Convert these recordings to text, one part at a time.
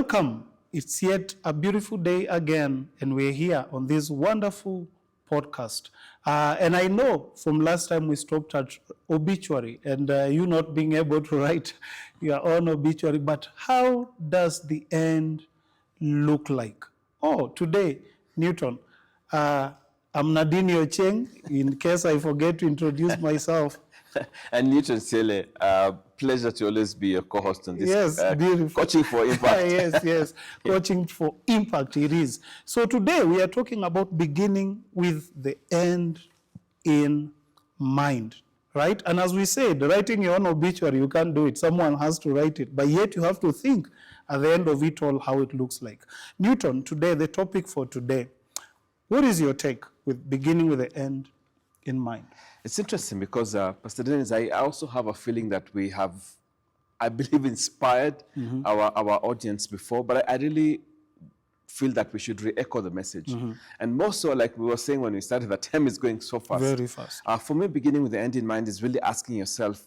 Welcome. It's yet a beautiful day again, and we're here on this wonderful podcast. And I know from last time we stopped at obituary and you not being able to write your own obituary, but how does the end look like? Oh, today, Newton, I'm Nadine Ocheng, in case I forget to introduce myself. And Newton Sele, pleasure to always be your co-host on this. Yes, beautiful. Coaching for Impact. Yes. Coaching for Impact it is. So today we are talking about beginning with the end in mind, right? And as we said, writing your own obituary, you can't do it. Someone has to write it. But yet you have to think at the end of it all how it looks like. Newton, today, the topic for today, what is your take with beginning with the end in mind? It's interesting because, Pastor Dennis, I also have a feeling that we have, I believe, inspired our audience before, but I really feel that we should re-echo the message. And more so, like we were saying when we started, the time is going so fast. Very fast. For me, beginning with the end in mind is really asking yourself,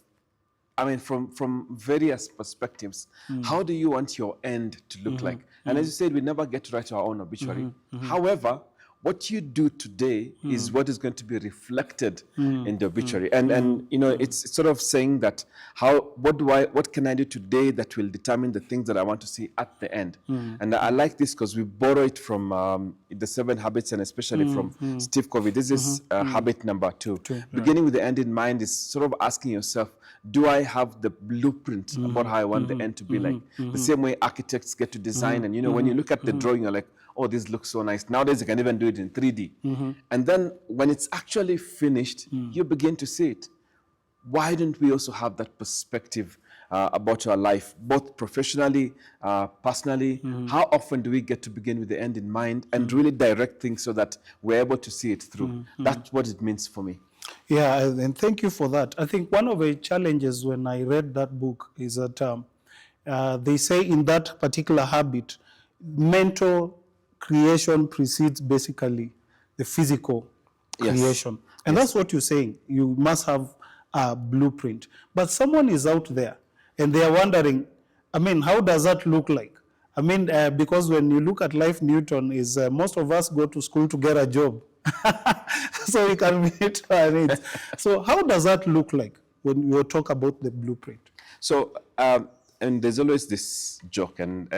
I mean, from various perspectives, how do you want your end to look like? And as you said, we never get to write our own obituary. However, what you do today is what is going to be reflected in the obituary. And you know, it's sort of saying that what can I do today that will determine the things that I want to see at the end. And I like this because we borrow it from the 7 habits and especially from Steve Covey. This is habit number 2. Beginning with the end in mind is sort of asking yourself, do I have the blueprint about how I want the end to be like? The same way architects get to design, and you know, when you look at the drawing, you're like, oh, this looks so nice. Nowadays, you can even do it in 3D. And then when it's actually finished, you begin to see it. Why don't we also have that perspective about our life, both professionally, personally? How often do we get to begin with the end in mind and really direct things so that we're able to see it through? That's what it means for me. Yeah, and thank you for that. I think one of the challenges when I read that book is that they say in that particular habit, mental creation precedes basically the physical creation. And that's what you're saying. You must have a blueprint. But someone is out there and they are wondering, I mean, how does that look like? I mean, because when you look at life, Newton, is most of us go to school to get a job. So we can meet our needs. So how does that look like when you talk about the blueprint? So, and there's always this joke, and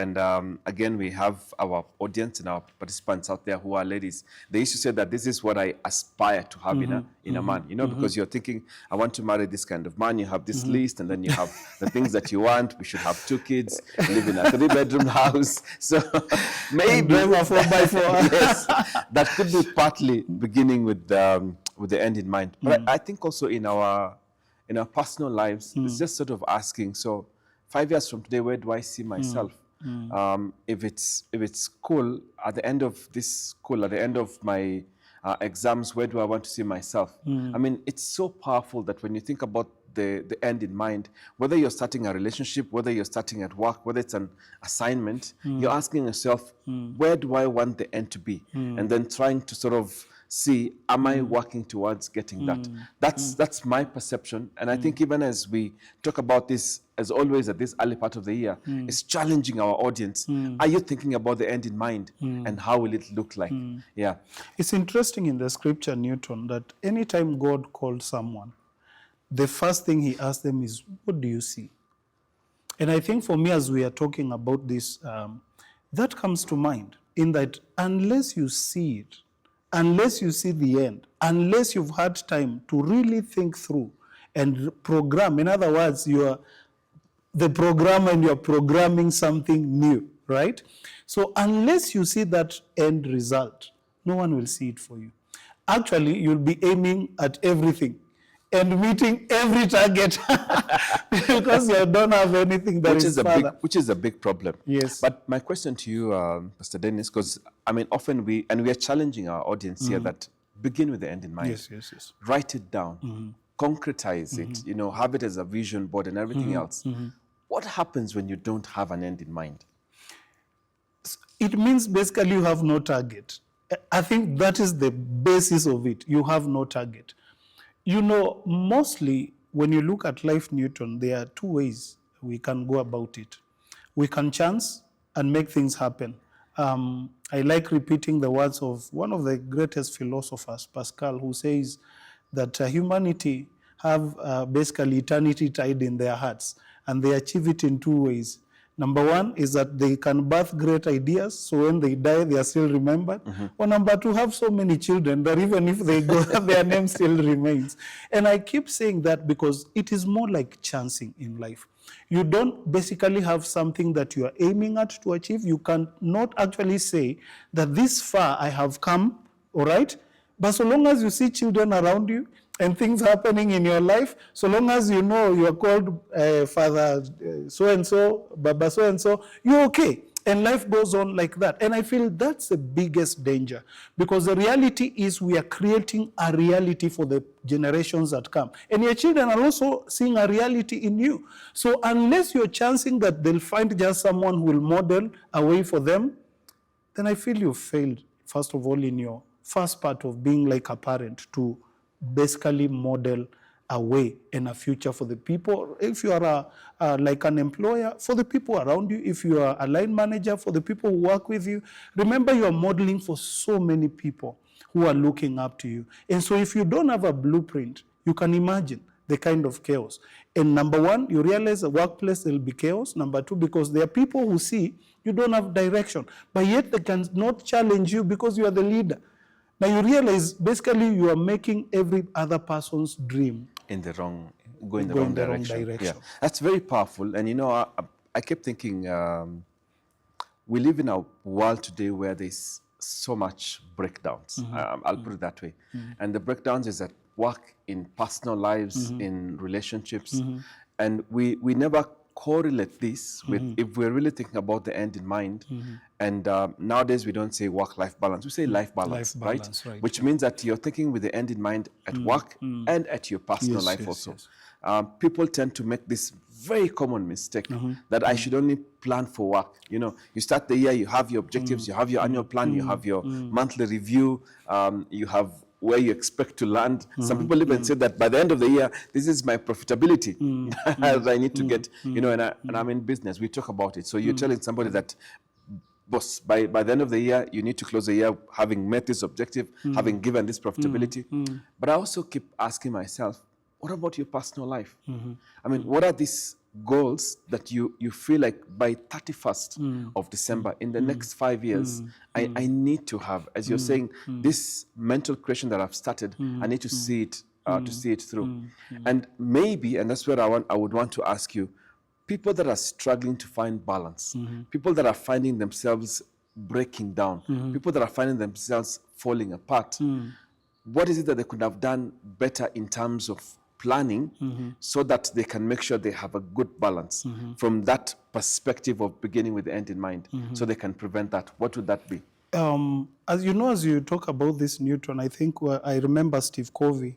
again, we have our audience and our participants out there who are ladies. They used to say that this is what I aspire to have in a man, you know, because you're thinking, I want to marry this kind of man. You have this list, and then you have the things that you want. We should have 2 kids, live in a 3-bedroom house. So maybe a 4x4. Yes, that could be partly beginning with the end in mind. But I think also in our personal lives, it's just sort of asking, so 5 years from today, where do I see myself? If it's school, at the end of this school, at the end of my exams, where do I want to see myself? I mean, it's so powerful that when you think about the end in mind, whether you're starting a relationship, whether you're starting at work, whether it's an assignment, you're asking yourself, where do I want the end to be? And then trying to sort of see, am I working towards getting that? That's my perception. And I think even as we talk about this, as always at this early part of the year, it's challenging our audience. Are you thinking about the end in mind? And how will it look like? Yeah. It's interesting in the scripture, Newton, that anytime God called someone, the first thing he asked them is, what do you see? And I think for me, as we are talking about this, that comes to mind in that unless you see it, unless you see the end, unless you've had time to really think through and program, in other words, you are the programmer and you're programming something new, right? So unless you see that end result, no one will see it for you. Actually, you'll be aiming at everything and meeting every target because you don't have anything that which is a big problem. Yes. But my question to you, Pastor Dennis, because I mean, often we are challenging our audience here that begin with the end in mind. Yes. Write it down, concretize it, you know, have it as a vision board and everything else. What happens when you don't have an end in mind? It means basically you have no target. I think that is the basis of it. You have no target. You know, mostly when you look at life, Newton, there are 2 ways we can go about it. We can chance and make things happen. I like repeating the words of one of the greatest philosophers, Pascal, who says that humanity have basically eternity tied in their hearts, and they achieve it in two ways. Number one is that they can birth great ideas, so when they die, they are still remembered. Or number two, have so many children that even if they go, their name still remains. And I keep saying that because it is more like chancing in life. You don't basically have something that you are aiming at to achieve. You cannot actually say that this far I have come, all right? But so long as you see children around you and things happening in your life, so long as you know you are called Father so-and-so, Baba so-and-so, you're okay. And life goes on like that. And I feel that's the biggest danger, because the reality is we are creating a reality for the generations that come. And your children are also seeing a reality in you. So unless you're chancing that they'll find just someone who will model a way for them, then I feel you failed, first of all, in your first part of being like a parent to basically model a way and a future for the people. If you are like an employer, for the people around you. If you are a line manager, for the people who work with you. Remember, you are modeling for so many people who are looking up to you. And so if you don't have a blueprint, you can imagine the kind of chaos. And number one, you realize the workplace there will be chaos. Number two, because there are people who see you don't have direction, but yet they cannot challenge you because you are the leader. Now you realize basically you are making every other person's dream going the wrong direction. Yeah, that's very powerful. And you know, I kept thinking, we live in a world today where there's so much breakdowns. I'll put it that way. And the breakdowns is at work, in personal lives, in relationships, and we never correlate this with, if we're really thinking about the end in mind. And nowadays we don't say work-life balance, we say life balance, right? Which means that you're thinking with the end in mind at work and at your personal life also. People tend to make this very common mistake that I should only plan for work. You know, you start the year, you have your objectives, you have your annual plan, you have your monthly review, you have where you expect to land. Some people even say that by the end of the year, this is my profitability that I need to get, you know, and I'm in business. We talk about it. So you're telling somebody that, boss, by the end of the year, you need to close the year having met this objective, having given this profitability. But I also keep asking myself, what about your personal life? I mean, what are these goals that you feel like by 31st of December, in the next 5 years, I need to have, as you're saying, this mental creation that I've started, I need to see it through. And maybe, and that's where I would want to ask you, people that are struggling to find balance, people that are finding themselves breaking down, people that are finding themselves falling apart, what is it that they could have done better in terms of planning so that they can make sure they have a good balance from that perspective of beginning with the end in mind, so they can prevent that? What would that be? As you know, as you talk about this Newton, I think I remember Steve Covey,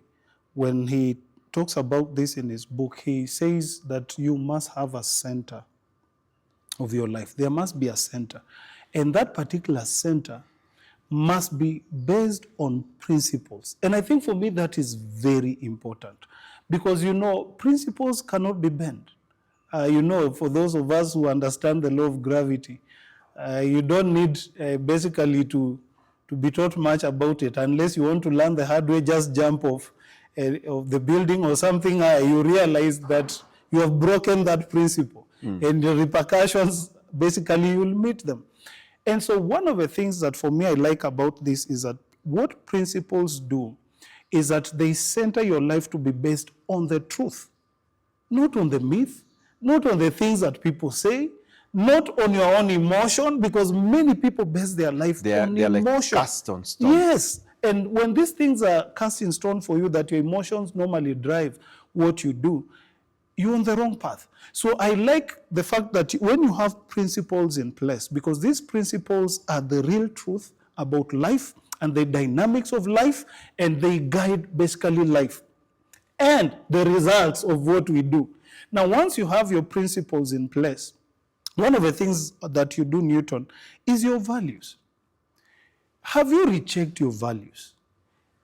when he talks about this in his book, he says that you must have a center of your life. There must be a center. And that particular center must be based on principles. And I think for me that is very important, because, you know, principles cannot be bent. You know, for those of us who understand the law of gravity, you don't need basically to be taught much about it. Unless you want to learn the hard way, just jump off of the building or something, you realize that you have broken that principle. And the repercussions, basically, you will meet them. And so one of the things that for me I like about this is that what principles do is that they center your life to be based on the truth, not on the myth, not on the things that people say, not on your own emotion, because many people base their life on emotion. Like cast on stone. Yes, and when these things are cast in stone for you, that your emotions normally drive what you do, you're on the wrong path. So I like the fact that when you have principles in place, because these principles are the real truth about life and the dynamics of life, and they guide basically life and the results of what we do. Now, once you have your principles in place, one of the things that you do, Newton, is your values. Have you rechecked your values?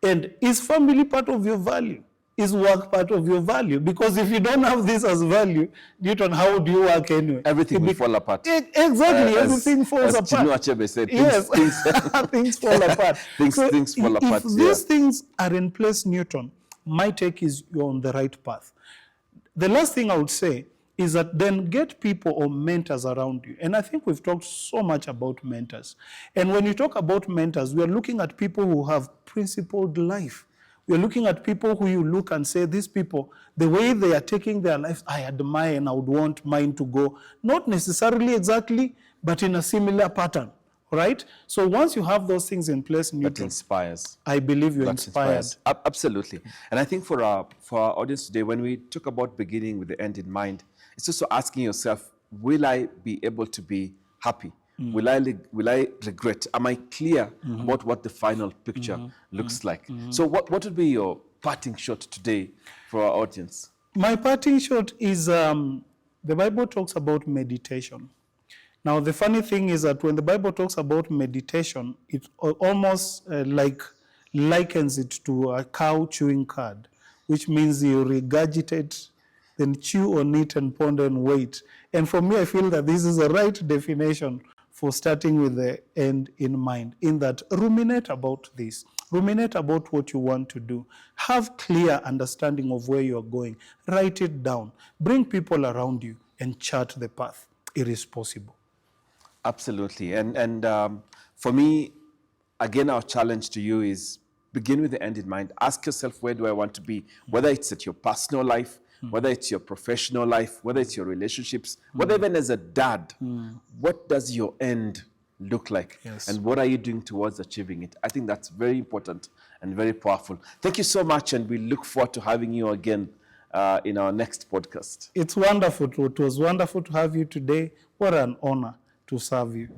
And is family part of your value? is work part of your value? Because if you don't have this as value, Newton, how do you work anyway? Everything will fall apart. Exactly, everything falls as apart. Chinua Achebe said, Yes, things fall apart. things fall apart. If these things are in place, Newton, my take is you're on the right path. The last thing I would say is that then get people or mentors around you. And I think we've talked so much about mentors. And when you talk about mentors, we are looking at people who have principled life. We're looking at people who you look and say, these people, the way they are taking their lives, I admire and I would want mine to go. Not necessarily exactly, but in a similar pattern, right? So once you have those things in place, Newton, that inspires. I believe you're inspired. Absolutely. And I think for our audience today, when we talk about beginning with the end in mind, it's also asking yourself, will I be able to be happy? Will I regret? Am I clear about what the final picture looks like? So what would be your parting shot today for our audience? My parting shot is the Bible talks about meditation. Now, the funny thing is that when the Bible talks about meditation, it almost likens it to a cow chewing cud, which means you regurgitate, then chew on it and ponder and wait. And for me, I feel that this is the right definition for starting with the end in mind, in that ruminate about this. Ruminate about what you want to do. Have clear understanding of where you're going. Write it down. Bring people around you and chart the path. It is possible. Absolutely. And for me, again, our challenge to you is begin with the end in mind. Ask yourself, where do I want to be? Whether it's at your personal life, whether it's your professional life, whether it's your relationships, whether even as a dad, what does your end look like? Yes. And what are you doing towards achieving it? I think that's very important and very powerful. Thank you so much, and we look forward to having you again in our next podcast. It's wonderful. It was wonderful to have you today. What an honor to serve you.